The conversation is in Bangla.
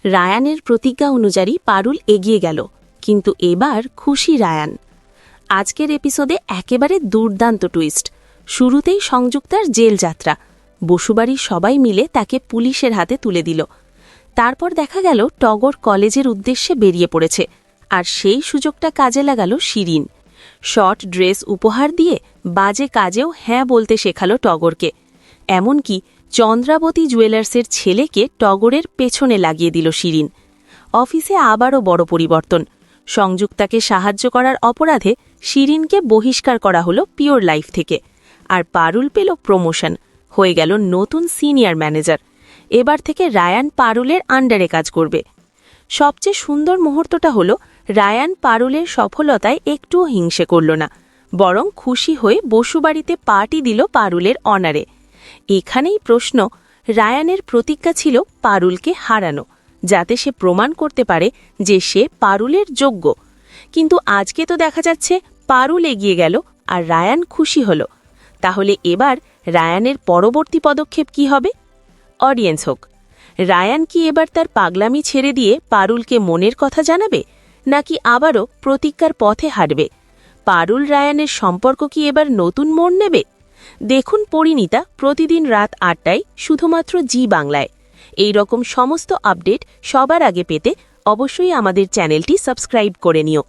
রায়ানের প্রতিজ্ঞা অনুযায়ী পারুল এগিয়ে গেল, কিন্তু এবার খুশি রায়ান। আজকের এপিসোডে একেবারে দুর্দান্ত টুইস্ট। শুরুতেই সংযুক্তার জেল যাত্রা, বসুবাড়ির সবাই মিলে তাকে পুলিশের হাতে তুলে দিল। তারপর দেখা গেল টগর কলেজের উদ্দেশ্যে বেরিয়ে পড়েছে, আর সেই সুযোগটা কাজে লাগালো শিরিন। শর্ট ড্রেস উপহার দিয়ে বাজে কাজেও হ্যাঁ বলতে শেখালো টগরকে। এমনকি চন্দ্রাবতী জুয়েলার্সের ছেলেকে টগরের পেছনে লাগিয়ে দিল শিরিন। অফিসে আবারও বড় পরিবর্তন। সংযুক্তাকে সাহায্য করার অপরাধে শিরিনকে বহিষ্কার করা হলো পিওর লাইফ থেকে, আর পারুল পেল প্রমোশন, হয়ে গেল নতুন সিনিয়র ম্যানেজার। এবার থেকে রায়ান পারুলের আন্ডারে কাজ করবে। সবচেয়ে সুন্দর মুহূর্তটা হলো রায়ান পারুলের সফলতায় একটুও হিংসে করল না, বরং খুশি হয়ে বসুবাড়িতে পার্টি দিল পারুলের অনারে। এখানেই প্রশ্ন, রায়ানের প্রতিজ্ঞা ছিল পারুলকে হারানো, যাতে সে প্রমাণ করতে পারে যে সে পারুলের যোগ্য। কিন্তু আজকে তো দেখা যাচ্ছে পারুল এগিয়ে গেল আর রায়ান খুশি হল। তাহলে এবার রায়ানের পরবর্তী পদক্ষেপ কি হবে? অডিয়েন্স হোক। রায়ান কি এবার তার পাগলামি ছেড়ে দিয়ে পারুলকে মনের কথা জানাবে, নাকি আবারও প্রতিজ্ঞার পথে হাঁটবে? পারুল রায়ানের সম্পর্ক কি এবার নতুন মোড় নেবে? দেখুন পরিণীতা প্রতিদিন রাত ৮টায় শুধুমাত্র জি বাংলায়। এই রকম সমস্ত আপডেট সবার আগে পেতে অবশ্যই আমাদের চ্যানেলটি সাবস্ক্রাইব করে নিও।